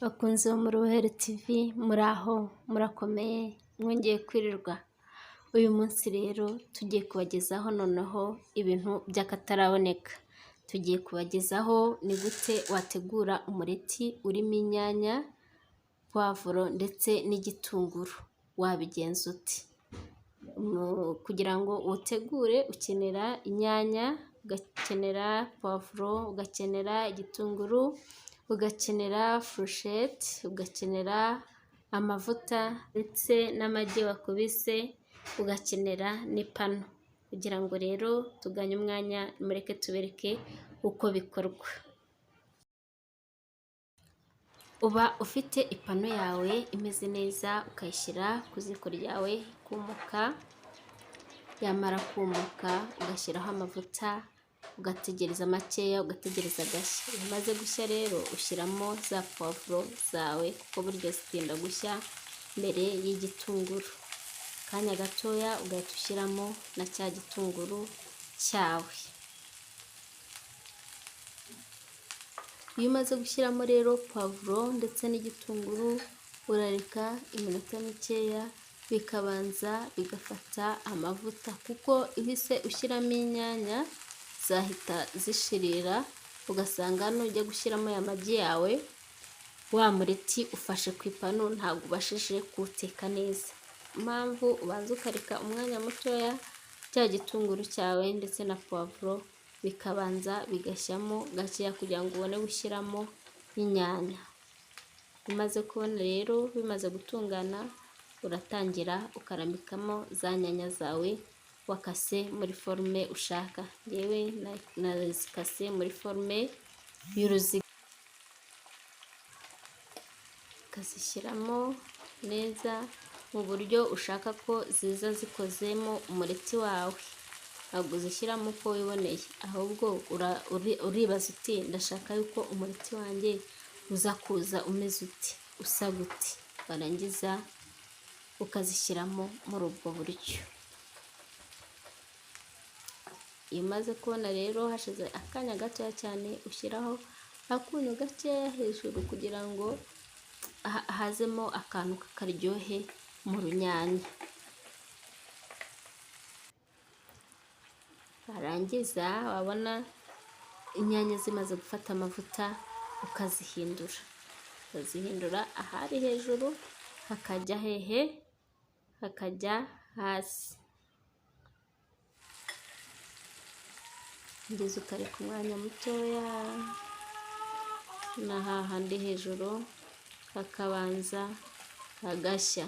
Bakunzi bo muri Ubuhere TV muraho murakomeye mwongeye kwirirwa. Uyu munsi rero tugiye kubagezaho noneho ibintu by'akataraboneka. Tugiye kubagezaho ni gute wategura umureti urimo inyanya, pavuro ndetse n'igitunguru. Wabigenza uti? Kugira ngo utegure ukenera inyanya, ugakenera pavuro, ugakenera igitunguru, ugakenera furusheti, ugakenera amavuta ndetse n'amagi wakubise, ugakenera n'ipanu. Kugira ngo rero tuganye umwanya mureke tubereke uko bikorwa. Uba ufite ipanu yawe imeze neza ukayishyira ku ziko ryawe ikumuka, yamara kumuka ugashyiraho amavuta ugategereza makeya, ugategereza agashya. Iyo imaze gushya rero ushyiramo za pavuro zawe kuko burya zitinda gushya mbere y'igitunguru. Akanya gatoya ugahita ushyiramo na cya gitunguru cyawe. Iyo umaze gushyiramo rero pavuro ndetse n'igitunguru urareka iminota mikeya bikabanza bigafata amavuta, kuko uhise ushyiramo inyanya zahita zishirira, ugasanga nujya gushyiramo ya magi yawe wa mureti ufashe ku ipanu ntabwo ubashije kuwuteka neza. Impamvu ubanza ukareka umwanya mutoya cya gitunguru cyawe ndetse na pavuro bikabanza bigashyamo gakeya kugira ngo ubone gushyiramo inyanya. Umaze kubona rero bimaze gutungana, uratangira ukarambikamo za nyanya zawe wakase muri forume ushaka. Yewe nazikase muri forume y'uruziga, ukazishyiramo neza mu buryo ushaka ko ziza zikozemo umureti wawe. Ntabwo uzishyiramo uko wiboneye, ahubwo uribaza uti ndashaka yuko umureti wanjye uza kuza umeze uti, usa gute. Warangiza ukazishyiramo muri ubwo buryo. Iyo umaze kubona rero hashize akanya gatoya cyane, ushyiraho akunyu gakeya hejuru kugira ngo hazemo akantu k'akaryohe mu runyanya. Warangiza wabona inyanya zimaze gufata amavuta ukazihindura ahari hejuru hakajya hehe, hakajya hasi. Ngeze ukareka umwanya mutoya na hahandi hejuru hakabanza hagashya.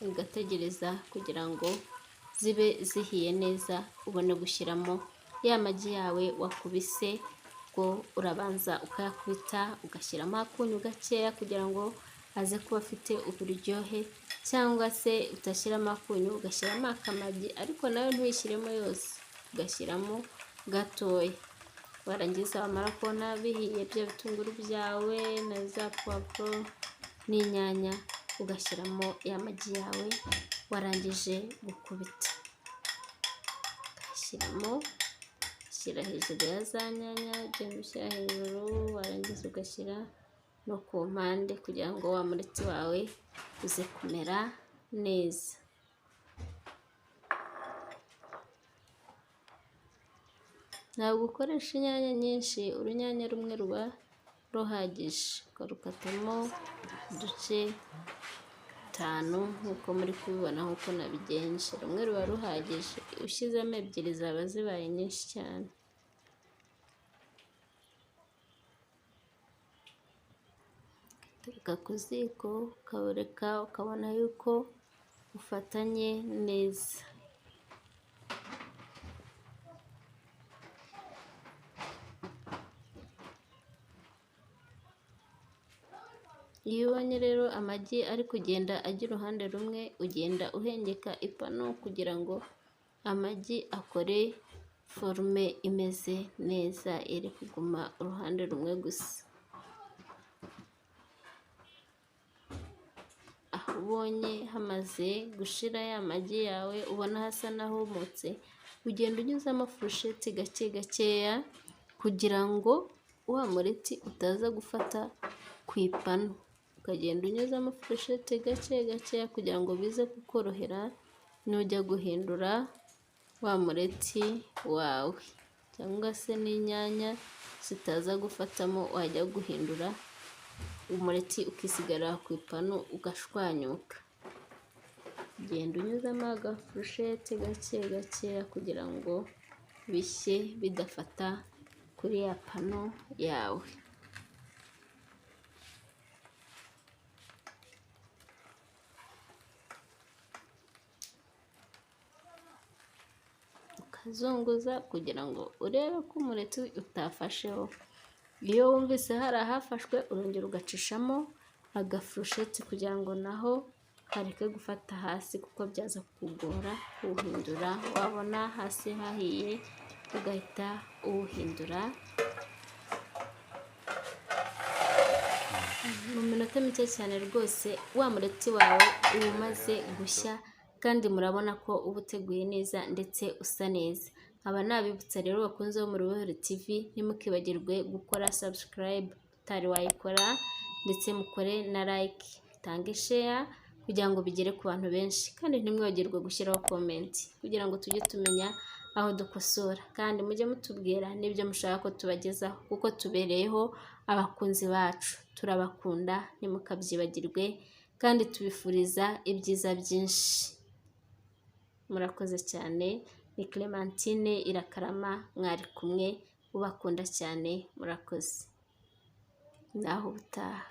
Ugategereza kugira ngo zibe zihiye neza, ubone gushyiramo ya magi yawe wakubise. Ubwo urabanza ukayakubita ugashyiramo akunyu gakeya kugira ngo aze kuba afite uburyohe, cyangwa se utashyiramo akunyu ugashyiramo akamagi, ariko nawe ntuyishyiremo yose, ugashyiramo gatoya. Warangiza wamara kubona bihiye bya bitunguru byawe na za pavuro n'inyanya, ugashyiramo ya magi yawe warangije gukubita, ugashyiramo, ushyira hejuru ya za nyanya, ugenda ushyira hejuru, warangiza ugashyira no ku mpande kugira ngo wa mureti wawe uze kumera neza. Ntabwo ukoresha inyanya nyinshi, urunyanya rumwe ruba ruhagije, ukarukatamo uduce 5 nk'uko muri kubibona, nk'uko nabigenje. Rumwe ruba ruhagije, ushyizemo 2 zaba zibaye nyinshi cyane. Utereka ku ziko ukawureka ukabona yuko ufatanye neza. Iyo ubonye rero amagi ari kugenda ajya uruhande rumwe, ugenda uhengeka ipanu kugira ngo amagi akore forume imeze neza, iri kuguma uruhande rumwe gusa. Aho ubonye hamaze gushira ya magi yawe ubona hasa n'ahumutse, ugenda unyuzamo furusheti gake gakeya kugira ngo wa mureti utaza gufata ku ipanu, ukagenda unyuzamo furusheti gake gakeya kugira ngo bize kukorohera nujya guhindura wa mureti wawe, cyangwa se n'inyanya zitaza gufatamo wajya guhindura umureti ukisigara ku ipanu ugashwanyuka. Genda unyuzamo agafurusheti gake gakeya kugira ngo bishye bidafata kuri ya pano yawe. Ukazunguza kugira ngo urebe ko umureti utafasheho. Iyo wumvise hari ahafashwe urongera ugacishamo agafurusheti kugira ngo naho kareke gufata hasi kuko byaza kukugora kuwuhindura, wabona hasi hahiye ugahita uwuhindura. Mu minota mike cyane rwose wa mureti wawe uba umaze gushya kandi murabona ko uba uteguye neza ndetse usa neza. Aba nabibutsa rero bakunze bo muri Urubohero TV, ntimukibagirwe gukora subscribe utari wayikora, ndetse mukore na like, tange share kugira ngo bigere ku bantu benshi, kandi ntimwibagirwe gushyiraho comment kugira ngo tujye tumenya aho dukosora, kandi mujye mutubwira n'ibyo mushaka ko tubagezaho kuko tubereyeho abakunzi bacu, turabakunda ntimukabyibagirwe kandi tubifuriza ibyiza byinshi. Murakoze cyane. Ni Clementine Irakarama mwari kumwe, ubakunda cyane. Murakoze, naho ubutaha.